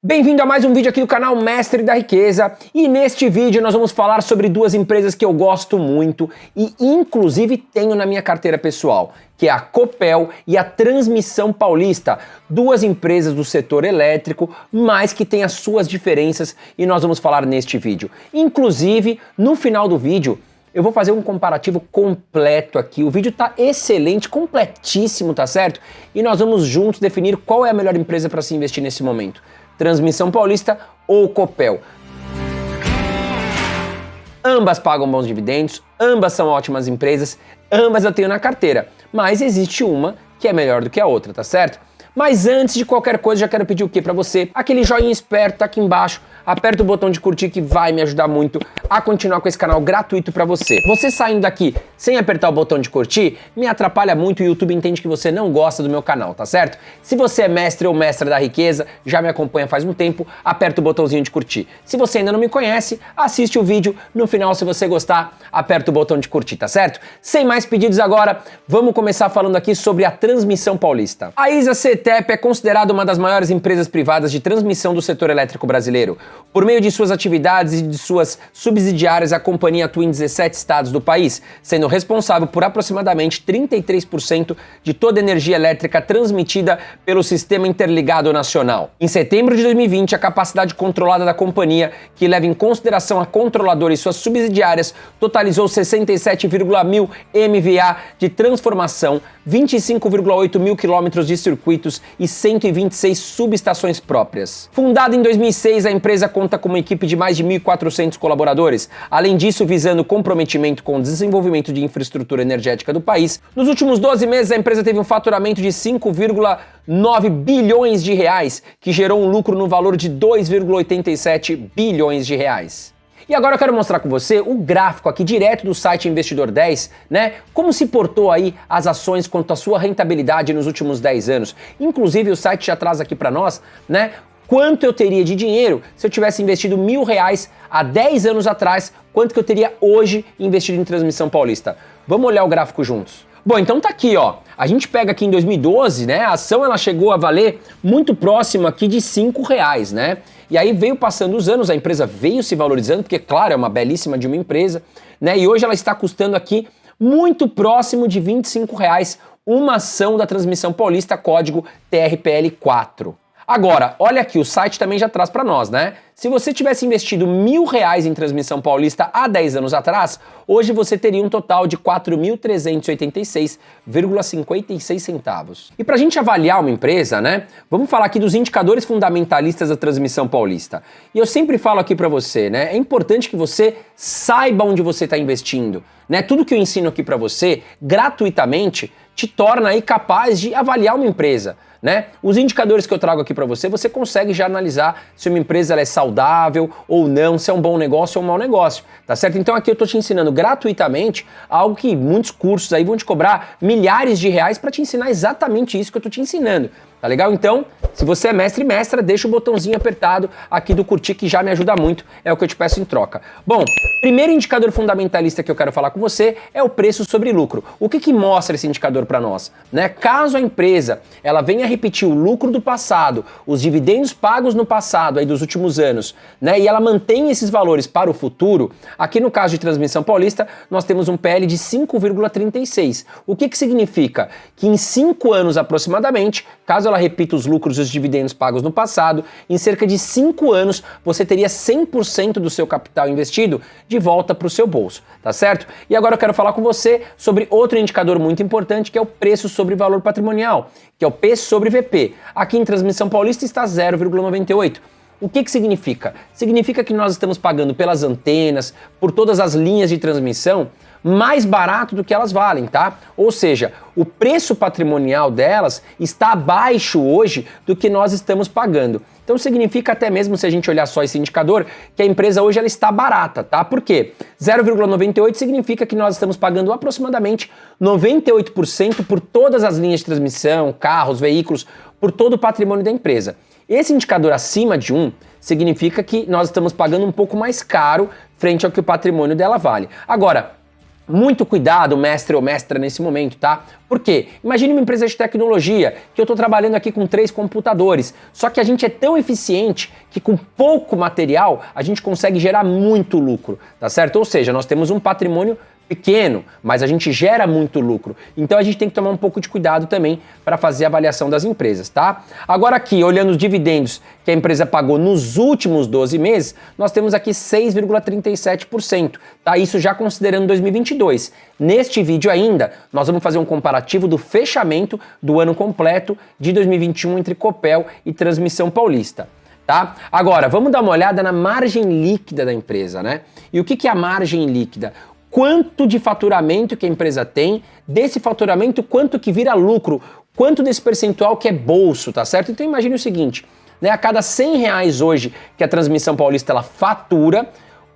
Bem-vindo a mais um vídeo aqui do canal Mestre da Riqueza, e neste vídeo nós vamos falar sobre duas empresas que eu gosto muito e inclusive tenho na minha carteira pessoal, que é a Copel e a Transmissão Paulista, duas empresas do setor elétrico, mas que têm as suas diferenças e nós vamos falar neste vídeo. Inclusive, no final do vídeo, eu vou fazer um comparativo completo aqui. O vídeo tá excelente, completíssimo, tá certo? E nós vamos juntos definir qual é a melhor empresa para se investir nesse momento. Transmissão Paulista ou Copel. Ambas pagam bons dividendos, ambas são ótimas empresas, ambas eu tenho na carteira, mas existe uma que é melhor do que a outra, tá certo? Mas antes de qualquer coisa, já quero pedir o que para você? Aquele joinha esperto tá aqui embaixo, aperta o botão de curtir que vai me ajudar muito a continuar com esse canal gratuito para você. Você saindo daqui sem apertar o botão de curtir, me atrapalha muito e o YouTube entende que você não gosta do meu canal, tá certo? Se você é mestre ou mestra da riqueza, já me acompanha faz um tempo, aperta o botãozinho de curtir. Se você ainda não me conhece, assiste o vídeo, no final se você gostar, aperta o botão de curtir, tá certo? Sem mais pedidos agora, vamos começar falando aqui sobre a Transmissão Paulista. A ISA-CETEP é considerada uma das maiores empresas privadas de transmissão do setor elétrico brasileiro. Por meio de suas atividades e de suas subsidiárias, a companhia atua em 17 estados do país, sendo responsável por aproximadamente 33% de toda a energia elétrica transmitida pelo Sistema Interligado Nacional. Em setembro de 2020, a capacidade controlada da companhia, que leva em consideração a controladora e suas subsidiárias, totalizou 67,100 MVA de transformação, 25,8 mil quilômetros de circuitos e 126 subestações próprias. Fundada em 2006, a empresa conta com uma equipe de mais de 1.400 colaboradores. Além disso, visando comprometimento com o desenvolvimento de infraestrutura energética do país, nos últimos 12 meses a empresa teve um faturamento de 5,9 bilhões de reais, que gerou um lucro no valor de 2,87 bilhões de reais. E agora eu quero mostrar com você o gráfico aqui direto do site Investidor 10, né? Como se portou aí as ações quanto à sua rentabilidade nos últimos 10 anos. Inclusive o site já traz aqui para nós, né? Quanto eu teria de dinheiro se eu tivesse investido R$1.000 há 10 anos atrás, quanto que eu teria hoje investido em Transmissão Paulista. Vamos olhar o gráfico juntos. Bom, então tá aqui, ó. A gente pega aqui em 2012, né? A ação ela chegou a valer muito próximo aqui de R$5, né? E aí veio passando os anos, a empresa veio se valorizando, porque claro, é uma belíssima de uma empresa, né? E hoje ela está custando aqui muito próximo de R$25 uma ação da Transmissão Paulista, código TRPL4. Agora, olha aqui, o site também já traz para nós, né? Se você tivesse investido R$1.000 em Transmissão Paulista há 10 anos atrás, hoje você teria um total de 4.386,56 centavos. E para a gente avaliar uma empresa, né? Vamos falar aqui dos indicadores fundamentalistas da Transmissão Paulista. E eu sempre falo aqui para você, né? É importante que você saiba onde você está investindo, né? Tudo que eu ensino aqui para você, gratuitamente, te torna aí capaz de avaliar uma empresa, né? Os indicadores que eu trago aqui para você, você consegue já analisar se uma empresa ela é saudável ou não, se é um bom negócio ou um mau negócio, tá certo? Então aqui eu tô te ensinando gratuitamente algo que muitos cursos aí vão te cobrar milhares de reais para te ensinar exatamente isso que eu tô te ensinando. Tá legal? Então, se você é mestre e mestra, deixa o botãozinho apertado aqui do curtir que já me ajuda muito, é o que eu te peço em troca. Bom, primeiro indicador fundamentalista que eu quero falar com você é o preço sobre lucro. O que mostra esse indicador para nós? Né? Caso a empresa ela venha repetir o lucro do passado, os dividendos pagos no passado, aí dos últimos anos, né? E ela mantém esses valores para o futuro, aqui no caso de Transmissão Paulista, nós temos um PL de 5,36. O que significa? Que em 5 anos aproximadamente, caso ela repita os lucros e os dividendos pagos no passado, em cerca de 5 anos você teria 100% do seu capital investido de volta para o seu bolso, tá certo? E agora eu quero falar com você sobre outro indicador muito importante, que é o preço sobre valor patrimonial, que é o P sobre VP. Aqui em Transmissão Paulista está 0,98. O que significa? Significa que nós estamos pagando pelas antenas, por todas as linhas de transmissão, mais barato do que elas valem, tá? Ou seja, o preço patrimonial delas está abaixo hoje do que nós estamos pagando. Então significa até mesmo, se a gente olhar só esse indicador, que a empresa hoje ela está barata, tá? Por quê? 0,98 significa que nós estamos pagando aproximadamente 98% por todas as linhas de transmissão, carros, veículos, por todo o patrimônio da empresa. Esse indicador acima de 1 significa que nós estamos pagando um pouco mais caro frente ao que o patrimônio dela vale. Agora, muito cuidado, mestre ou mestra, nesse momento, tá? Por quê? Imagine uma empresa de tecnologia que eu estou trabalhando aqui com 3 computadores, só que a gente é tão eficiente que com pouco material a gente consegue gerar muito lucro, tá certo? Ou seja, nós temos um patrimônio pequeno, mas a gente gera muito lucro. Então a gente tem que tomar um pouco de cuidado também para fazer a avaliação das empresas, tá? Agora aqui, olhando os dividendos que a empresa pagou nos últimos 12 meses, nós temos aqui 6,37%, tá? Isso já considerando 2022. Neste vídeo ainda, nós vamos fazer um comparativo do fechamento do ano completo de 2021 entre Copel e Transmissão Paulista. Tá? Agora, vamos dar uma olhada na margem líquida da empresa, né? E o que é a margem líquida? Quanto de faturamento que a empresa tem, desse faturamento quanto que vira lucro, quanto desse percentual que é bolso, tá certo? Então imagine o seguinte, né, a cada R$100 hoje que a Transmissão Paulista ela fatura,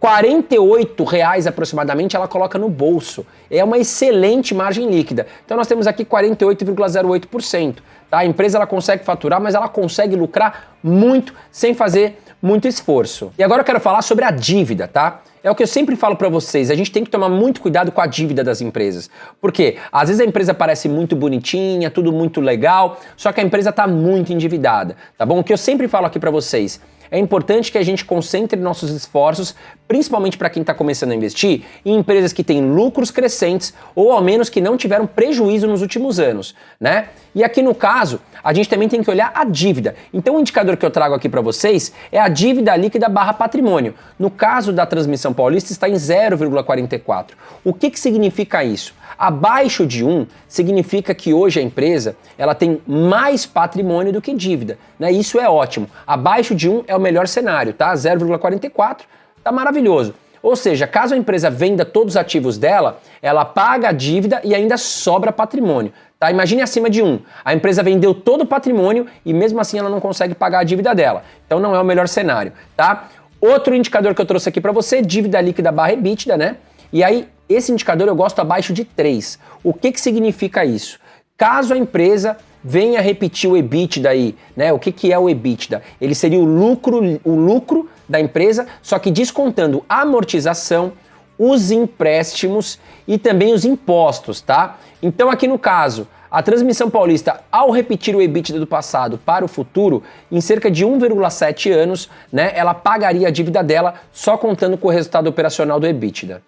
R$48 aproximadamente ela coloca no bolso. É uma excelente margem líquida. Então nós temos aqui 48,08%. Tá? A empresa ela consegue faturar, mas ela consegue lucrar muito sem fazer muito esforço. E agora eu quero falar sobre a dívida, tá? É o que eu sempre falo para vocês, a gente tem que tomar muito cuidado com a dívida das empresas. Por quê? Às vezes a empresa parece muito bonitinha, tudo muito legal, só que a empresa está muito endividada, tá bom? O que eu sempre falo aqui para vocês, é importante que a gente concentre nossos esforços, principalmente para quem está começando a investir, em empresas que têm lucros crescentes ou ao menos que não tiveram prejuízo nos últimos anos, né? E aqui no caso, a gente também tem que olhar a dívida. Então o indicador que eu trago aqui para vocês é a dívida líquida barra patrimônio. No caso da Transmissão Paulista está em 0,44. O que significa isso? Abaixo de 1 significa que hoje a empresa ela tem mais patrimônio do que dívida, né? Isso é ótimo. Abaixo de 1 é o melhor cenário, tá? 0,44 tá maravilhoso. Ou seja, caso a empresa venda todos os ativos dela, ela paga a dívida e ainda sobra patrimônio. Tá? Imagine acima de 1. A empresa vendeu todo o patrimônio e mesmo assim ela não consegue pagar a dívida dela. Então não é o melhor cenário, tá? Outro indicador que eu trouxe aqui para você, dívida líquida barra EBITDA, né? E aí, esse indicador eu gosto abaixo de 3. O que significa isso? Caso a empresa venha repetir o EBITDA aí, né? O que é o EBITDA? Ele seria o lucro da empresa, só que descontando a amortização, os empréstimos e também os impostos, tá? Então aqui no caso, a Transmissão Paulista, ao repetir o EBITDA do passado para o futuro, em cerca de 1,7 anos, né, ela pagaria a dívida dela só contando com o resultado operacional do EBITDA.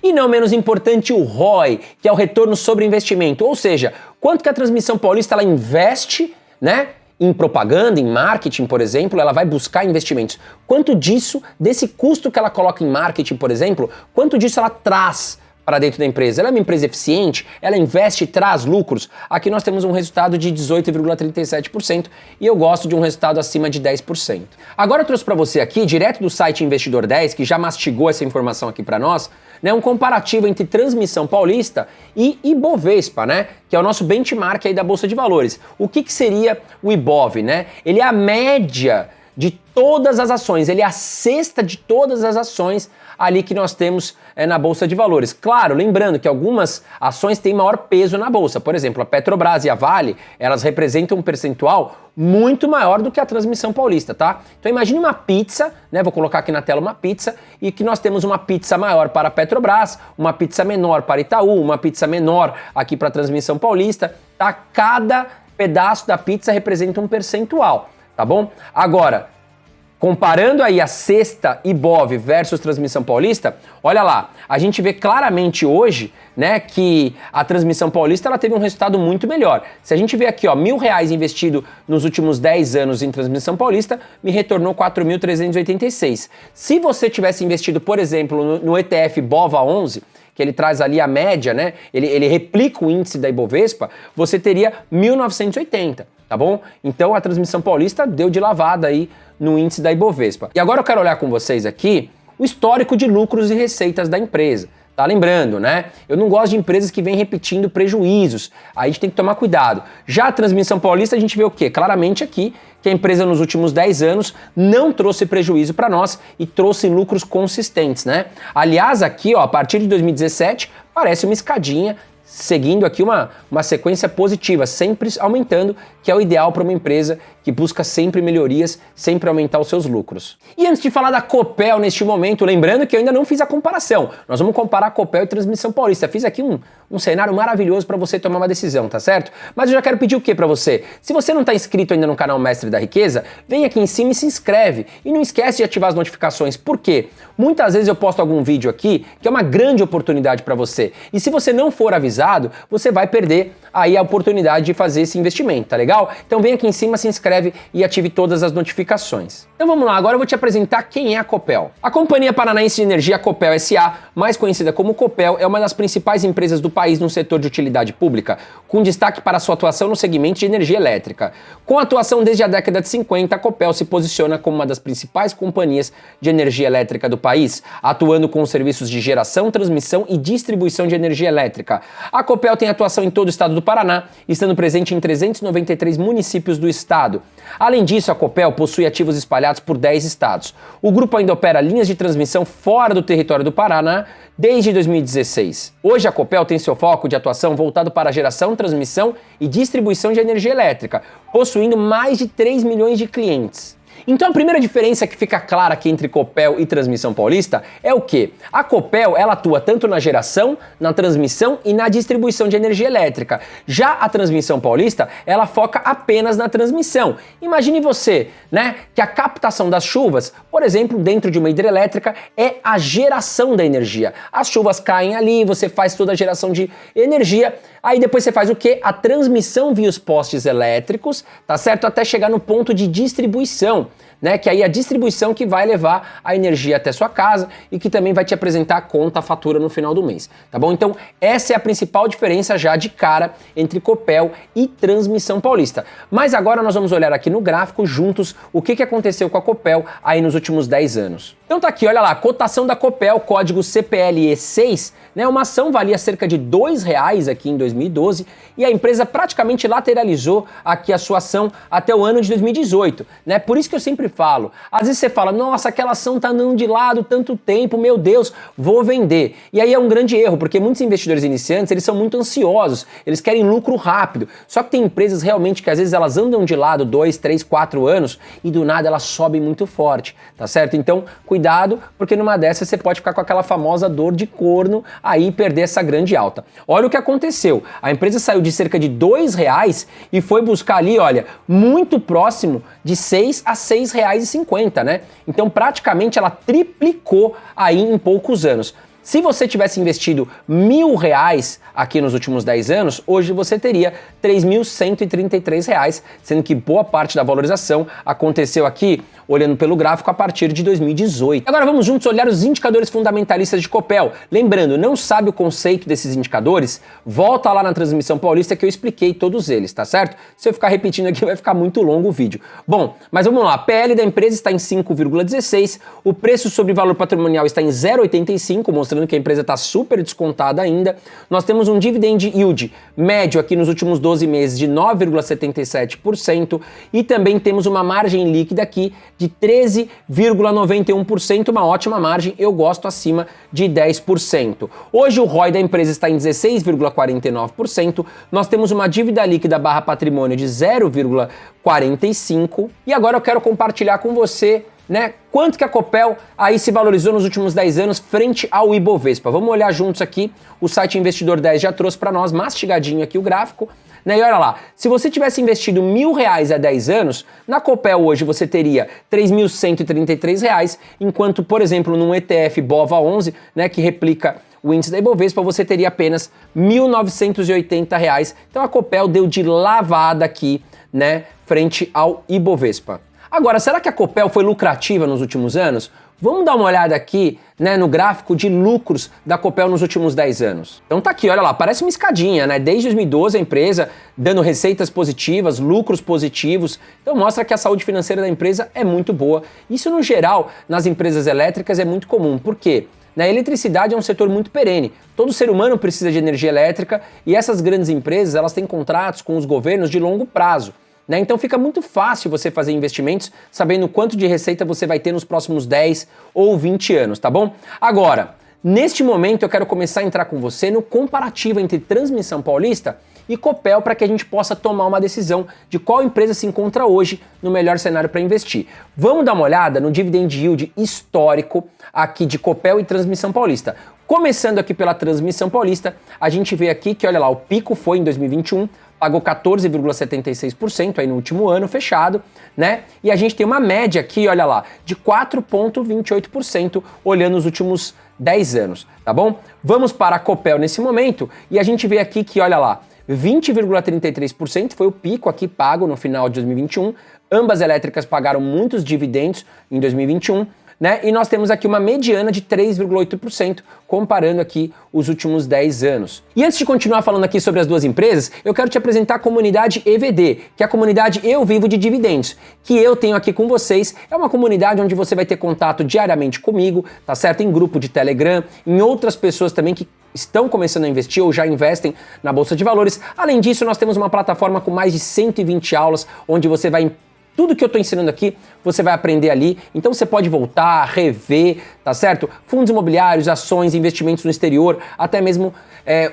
E não menos importante o ROI, que é o retorno sobre investimento, ou seja, quanto que a Transmissão Paulista ela investe, né, em propaganda, em marketing, por exemplo, ela vai buscar investimentos. Quanto disso, desse custo que ela coloca em marketing, por exemplo, quanto disso ela traz para dentro da empresa? Ela é uma empresa eficiente? Ela investe e traz lucros? Aqui nós temos um resultado de 18,37% e eu gosto de um resultado acima de 10%. Agora eu trouxe para você aqui, direto do site Investidor 10, que já mastigou essa informação aqui para nós, né, um comparativo entre Transmissão Paulista e Ibovespa, né, que é o nosso benchmark aí da Bolsa de Valores. O que seria o Ibov, né? Ele é a média de todas as ações, ele é a cesta de todas as ações ali que nós temos na Bolsa de Valores. Claro, lembrando que algumas ações têm maior peso na Bolsa. Por exemplo, a Petrobras e a Vale, elas representam um percentual muito maior do que a Transmissão Paulista, tá? Então imagine uma pizza, né? Vou colocar aqui na tela uma pizza, e que nós temos uma pizza maior para a Petrobras, uma pizza menor para Itaú, uma pizza menor aqui para a Transmissão Paulista, tá? Cada pedaço da pizza representa um percentual, tá bom? Agora, comparando aí a cesta Ibov versus Transmissão Paulista, olha lá, a gente vê claramente hoje, né, que a Transmissão Paulista ela teve um resultado muito melhor. Se a gente vê aqui, ó, R$1.000 investido nos últimos 10 anos em Transmissão Paulista, me retornou 4.386. Se você tivesse investido, por exemplo, no ETF BOVA11, que ele traz ali a média, né, ele replica o índice da Ibovespa, você teria 1.980. Tá bom? Então a Transmissão Paulista deu de lavada aí no índice da Ibovespa. E agora eu quero olhar com vocês aqui o histórico de lucros e receitas da empresa. Tá lembrando, né? Eu não gosto de empresas que vêm repetindo prejuízos. Aí a gente tem que tomar cuidado. Já a Transmissão Paulista a gente vê o quê? Claramente aqui que a empresa nos últimos 10 anos não trouxe prejuízo para nós e trouxe lucros consistentes, né? Aliás, aqui, ó, a partir de 2017, parece uma escadinha seguindo aqui uma sequência positiva, sempre aumentando, que é o ideal para uma empresa que busca sempre melhorias, sempre aumentar os seus lucros. E antes de falar da Copel neste momento, lembrando que eu ainda não fiz a comparação. Nós vamos comparar Copel e Transmissão Paulista. Fiz aqui um cenário maravilhoso para você tomar uma decisão, tá certo? Mas eu já quero pedir o que para você? Se você não está inscrito ainda no canal Mestre da Riqueza, vem aqui em cima e se inscreve. E não esquece de ativar as notificações. Por quê? Muitas vezes eu posto algum vídeo aqui que é uma grande oportunidade para você. E se você não for avisado, você vai perder aí a oportunidade de fazer esse investimento, tá legal? Então vem aqui em cima, se inscreve e ative todas as notificações. Então vamos lá, agora eu vou te apresentar quem é a Copel. A Companhia Paranaense de Energia Copel S.A., mais conhecida como Copel, é uma das principais empresas do país no setor de utilidade pública, com destaque para sua atuação no segmento de energia elétrica. Com atuação desde a década de 50, a Copel se posiciona como uma das principais companhias de energia elétrica do país, atuando com serviços de geração, transmissão e distribuição de energia elétrica. A Copel tem atuação em todo o estado do Paraná, estando presente em 393 municípios do estado. Além disso, a Copel possui ativos espalhados por 10 estados. O grupo ainda opera linhas de transmissão fora do território do Paraná desde 2016. Hoje a Copel tem seu foco de atuação voltado para a geração, transmissão e distribuição de energia elétrica, possuindo mais de 3 milhões de clientes. Então a primeira diferença que fica clara aqui entre Copel e Transmissão Paulista é o quê? A Copel, ela atua tanto na geração, na transmissão e na distribuição de energia elétrica. Já a Transmissão Paulista, ela foca apenas na transmissão. Imagine você, né, que a captação das chuvas, por exemplo, dentro de uma hidrelétrica, é a geração da energia. As chuvas caem ali, você faz toda a geração de energia, aí depois você faz o quê? A transmissão via os postes elétricos, tá certo? Até chegar no ponto de distribuição, né? Que aí é a distribuição que vai levar a energia até sua casa e que também vai te apresentar a conta, a fatura no final do mês, tá bom? Então essa é a principal diferença já de cara entre Copel e Transmissão Paulista. Mas agora nós vamos olhar aqui no gráfico juntos o que aconteceu com a Copel aí nos últimos 10 anos. Então tá aqui, olha lá, a cotação da Copel, código CPLE 6, né? Uma ação valia cerca de R$2 aqui em 2012 e a empresa praticamente lateralizou aqui a sua ação até o ano de 2018, né? Por isso que eu sempre falo, às vezes você fala, nossa, aquela ação tá andando de lado tanto tempo, meu Deus, vou vender. E aí é um grande erro, porque muitos investidores iniciantes, eles são muito ansiosos, eles querem lucro rápido. Só que tem empresas realmente que às vezes elas andam de lado 2, 3, 4 anos e do nada elas sobem muito forte, tá certo? Então, cuidado, porque numa dessas você pode ficar com aquela famosa dor de corno aí e perder essa grande alta. Olha o que aconteceu, a empresa saiu de cerca de R$2 e foi buscar ali, olha, muito próximo de 6 a R$6,50, né? Então praticamente ela triplicou aí em poucos anos. Se você tivesse investido R$1.000 aqui nos últimos 10 anos, hoje você teria R$3.133, sendo que boa parte da valorização aconteceu aqui, olhando pelo gráfico, a partir de 2018. Agora vamos juntos olhar os indicadores fundamentalistas de Copel. Lembrando, não sabe o conceito desses indicadores? Volta lá na Transmissão Paulista que eu expliquei todos eles, tá certo? Se eu ficar repetindo aqui vai ficar muito longo o vídeo. Bom, mas vamos lá, a PL da empresa está em 5,16, o preço sobre valor patrimonial está em 0,85, mostrando que a empresa está super descontada ainda. Nós temos um dividend yield médio aqui nos últimos 12 meses de 9,77% e também temos uma margem líquida aqui de 13,91%, uma ótima margem, eu gosto acima de 10%. Hoje o ROI da empresa está em 16,49%, nós temos uma dívida líquida barra patrimônio de 0,45%, e agora eu quero compartilhar com você, né, quanto que a Copel aí se valorizou nos últimos 10 anos frente ao Ibovespa. Vamos olhar juntos aqui, o site Investidor 10 já trouxe para nós, mastigadinho aqui o gráfico, né? E olha lá, se você tivesse investido R$1.000 há 10 anos, na Copel hoje você teria R$3.133, enquanto, por exemplo, num ETF BOVA11, né, que replica o índice da Ibovespa, você teria apenas R$1.980. Então a Copel deu de lavada aqui, né, frente ao Ibovespa. Agora, será que a Copel foi lucrativa nos últimos anos? Vamos dar uma olhada aqui, né, no gráfico de lucros da Copel nos últimos 10 anos. Então tá aqui, olha lá, parece uma escadinha, né? Desde 2012 a empresa dando receitas positivas, lucros positivos. Então mostra que a saúde financeira da empresa é muito boa. Isso no geral, nas empresas elétricas é muito comum. Por quê? A eletricidade é um setor muito perene. Todo ser humano precisa de energia elétrica e essas grandes empresas, elas têm contratos com os governos de longo prazo. Então fica muito fácil você fazer investimentos sabendo quanto de receita você vai ter nos próximos 10 ou 20 anos, tá bom? Agora, neste momento eu quero começar a entrar com você no comparativo entre Transmissão Paulista e Copel para que a gente possa tomar uma decisão de qual empresa se encontra hoje no melhor cenário para investir. Vamos dar uma olhada no dividend yield histórico aqui de Copel e Transmissão Paulista. Começando aqui pela Transmissão Paulista, a gente vê aqui que, olha lá, o pico foi em 2021, pagou 14,76% aí no último ano fechado, né? E a gente tem uma média aqui, olha lá, de 4,28% olhando os últimos 10 anos, tá bom? Vamos para a Copel nesse momento e a gente vê aqui que, olha lá, 20,33% foi o pico aqui pago no final de 2021. Ambas elétricas pagaram muitos dividendos em 2021, né? E nós temos aqui uma mediana de 3,8%, comparando aqui os últimos 10 anos. E antes de continuar falando aqui sobre as duas empresas, eu quero te apresentar a comunidade EVD, que é a comunidade Eu Vivo de Dividendos, que eu tenho aqui com vocês. É uma comunidade onde você vai ter contato diariamente comigo, tá certo? Em grupo de Telegram, em outras pessoas também que estão começando a investir ou já investem na Bolsa de Valores. Além disso, nós temos uma plataforma com mais de 120 aulas, onde você vai tudo que eu estou ensinando aqui, você vai aprender ali, então você pode voltar, rever, tá certo? Fundos imobiliários, ações, investimentos no exterior, até mesmo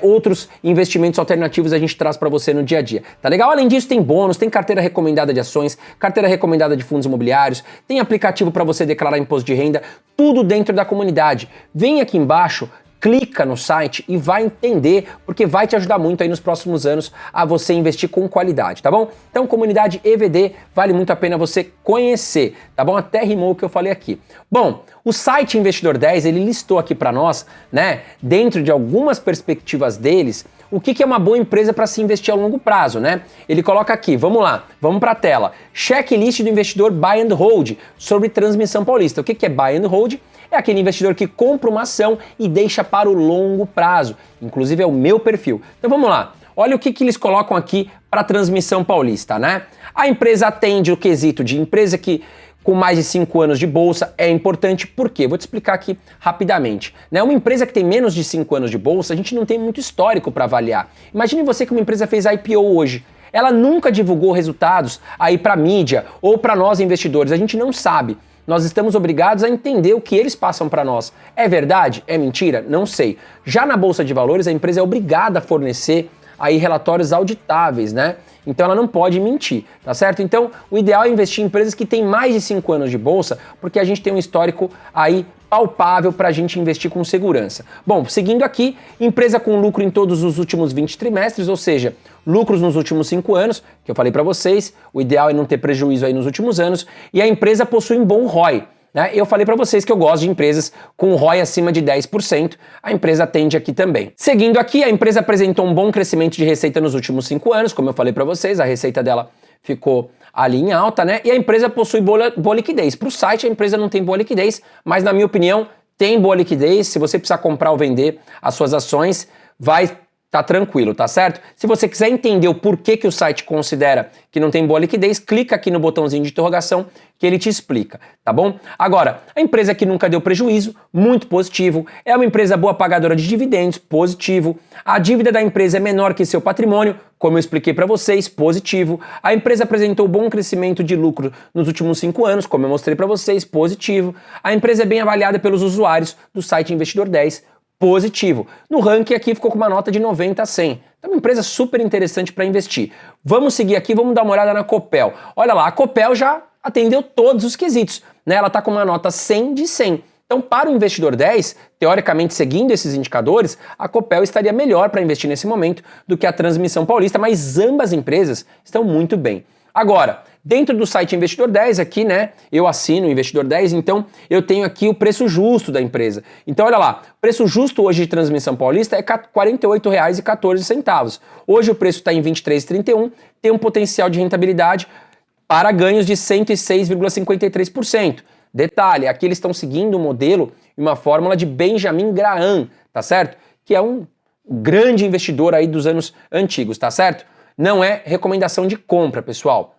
outros investimentos alternativos a gente traz para você no dia a dia, tá legal? Além disso, tem bônus, tem carteira recomendada de ações, carteira recomendada de fundos imobiliários, tem aplicativo para você declarar imposto de renda, tudo dentro da comunidade. Vem aqui embaixo, clica no site e vai entender, porque vai te ajudar muito aí nos próximos anos a você investir com qualidade, tá bom? Então, comunidade EVD, vale muito a pena você conhecer, tá bom? Até rimou o que eu falei aqui. Bom, o site Investidor 10, ele listou aqui para nós, né, dentro de algumas perspectivas deles, o que é uma boa empresa para se investir a longo prazo, né? Ele coloca aqui, vamos lá, vamos para a tela. Checklist do investidor Buy and Hold sobre Transmissão Paulista. O que é Buy and Hold? É aquele investidor que compra uma ação e deixa para o longo prazo. Inclusive é o meu perfil. Então vamos lá. Olha o que eles colocam aqui para a Transmissão Paulista, né? A empresa atende o quesito de empresa que com mais de 5 anos de bolsa é importante. Por quê? Vou te explicar aqui rapidamente. Né? Uma empresa que tem menos de 5 anos de bolsa, a gente não tem muito histórico para avaliar. Imagine você que uma empresa fez IPO hoje. Ela nunca divulgou resultados aí para a mídia ou para nós investidores. A gente não sabe. Nós estamos obrigados a entender o que eles passam para nós. É verdade? É mentira? Não sei. Já na Bolsa de Valores, a empresa é obrigada a fornecer aí relatórios auditáveis, né? Então ela não pode mentir, tá certo? Então o ideal é investir em empresas que têm mais de 5 anos de bolsa, porque a gente tem um histórico aí palpável para a gente investir com segurança. Bom, seguindo aqui, empresa com lucro em todos os últimos 20 trimestres, ou seja, lucros nos últimos 5 anos, que eu falei para vocês, o ideal é não ter prejuízo aí nos últimos anos, e a empresa possui um bom ROI. Né? Eu falei para vocês que eu gosto de empresas com ROI acima de 10%, a empresa atende aqui também. Seguindo aqui, a empresa apresentou um bom crescimento de receita nos últimos 5 anos, como eu falei para vocês, a receita dela ficou ali em alta, né? E a empresa possui boa liquidez. Para o site, a empresa não tem boa liquidez, mas na minha opinião, tem boa liquidez. Se você precisar comprar ou vender as suas ações, vai tá tranquilo, tá certo? Se você quiser entender o porquê que o site considera que não tem boa liquidez, clica aqui no botãozinho de interrogação que ele te explica, tá bom? Agora, a empresa que nunca deu prejuízo, muito positivo, é uma empresa boa pagadora de dividendos, positivo. A dívida da empresa é menor que seu patrimônio, como eu expliquei para vocês, positivo. A empresa apresentou bom crescimento de lucro nos últimos 5 anos, como eu mostrei para vocês, positivo. A empresa é bem avaliada pelos usuários do site Investidor 10, positivo. No ranking aqui ficou com uma nota de 90 a 100. É uma empresa super interessante para investir. Vamos seguir aqui, vamos dar uma olhada na Copel. Olha lá, a Copel já atendeu todos os quesitos, né? Ela está com uma nota 100 de 100. Então, para o investidor 10, teoricamente seguindo esses indicadores, a Copel estaria melhor para investir nesse momento do que a Transmissão Paulista, mas ambas empresas estão muito bem. Agora, dentro do site Investidor 10 aqui, né, eu assino o Investidor 10, então eu tenho aqui o preço justo da empresa. Então olha lá, o preço justo hoje de Transmissão Paulista é R$ 48,14. Hoje o preço está em R$ 23,31, tem um potencial de rentabilidade para ganhos de 106,53%. Detalhe, aqui eles estão seguindo um modelo e uma fórmula de Benjamin Graham, tá certo? Que é um grande investidor aí dos anos antigos, tá certo? Não é recomendação de compra, pessoal.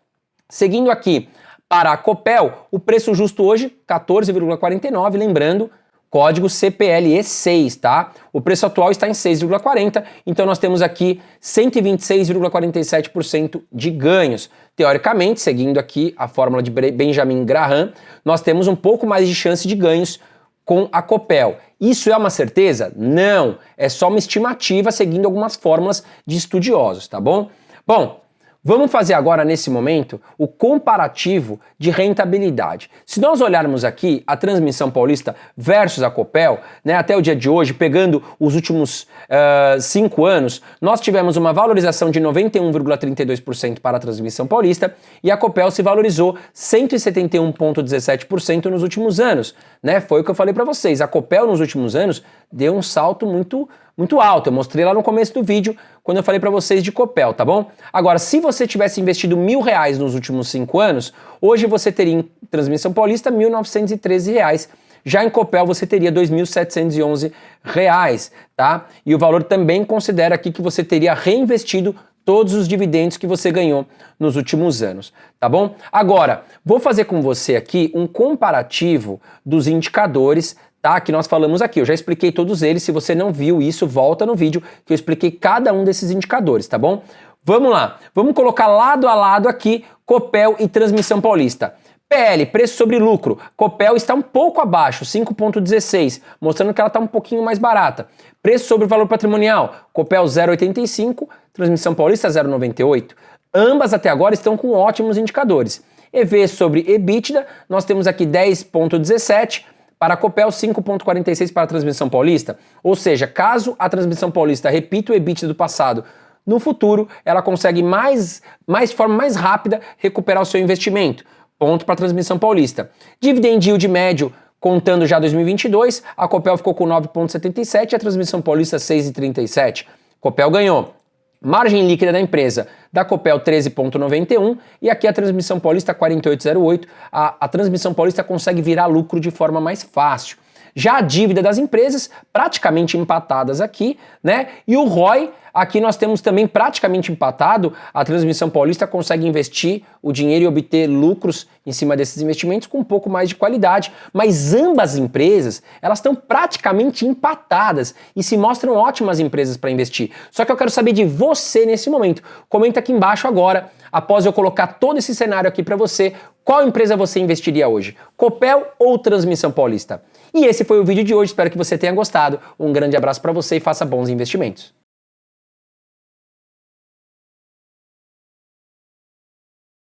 Seguindo aqui para a Copel, o preço justo hoje, 14,49, lembrando, código CPLE6, tá? O preço atual está em 6,40, então nós temos aqui 126,47% de ganhos. Teoricamente, seguindo aqui a fórmula de Benjamin Graham, nós temos um pouco mais de chance de ganhos com a Copel. Isso é uma certeza? Não, é só uma estimativa seguindo algumas fórmulas de estudiosos, tá bom? Bom, vamos fazer agora, nesse momento, o comparativo de rentabilidade. Se nós olharmos aqui a Transmissão Paulista versus a Copel, né, até o dia de hoje, pegando os últimos 5 anos, nós tivemos uma valorização de 91,32% para a Transmissão Paulista e a Copel se valorizou 171,17% nos últimos anos. Né? Foi o que eu falei para vocês, a Copel nos últimos anos deu um salto muito alto. Eu mostrei lá no começo do vídeo quando eu falei para vocês de Copel, tá bom? Agora, se você tivesse investido R$1.000 nos últimos 5 anos, hoje você teria em Transmissão Paulista R$1.913. Já em Copel você teria R$2.711, tá? E o valor também considera aqui que você teria reinvestido todos os dividendos que você ganhou nos últimos anos, tá bom? Agora, vou fazer com você aqui um comparativo dos indicadores, tá, que nós falamos aqui. Eu já expliquei todos eles. Se você não viu isso, volta no vídeo que eu expliquei cada um desses indicadores, tá bom? Vamos lá, vamos colocar lado a lado aqui Copel e Transmissão Paulista. PL, preço sobre lucro, Copel está um pouco abaixo, 5,16, mostrando que ela está um pouquinho mais barata. Preço sobre valor patrimonial, Copel 0,85, Transmissão Paulista 0,98. Ambas até agora estão com ótimos indicadores. EV sobre EBITDA, nós temos aqui 10,17, para a Copel, 5,46 para a Transmissão Paulista. Ou seja, caso a Transmissão Paulista repita o EBITDA do passado, no futuro ela consegue de forma mais rápida recuperar o seu investimento. Ponto para a Transmissão Paulista. Dividend yield médio, contando já 2022, a Copel ficou com 9,77 e a Transmissão Paulista 6,37. Copel ganhou. Margem líquida da empresa, da Copel 13,91 e aqui a Transmissão Paulista 48,08. A Transmissão Paulista consegue virar lucro de forma mais fácil. Já a dívida das empresas, praticamente empatadas aqui, né? E o ROI, aqui nós temos também praticamente empatado. A Transmissão Paulista consegue investir o dinheiro e obter lucros em cima desses investimentos com um pouco mais de qualidade. Mas ambas empresas, elas estão praticamente empatadas e se mostram ótimas empresas para investir. Só que eu quero saber de você nesse momento. Comenta aqui embaixo agora, após eu colocar todo esse cenário aqui para você, qual empresa você investiria hoje? Copel ou Transmissão Paulista? E esse foi o vídeo de hoje, espero que você tenha gostado. Um grande abraço para você e faça bons investimentos.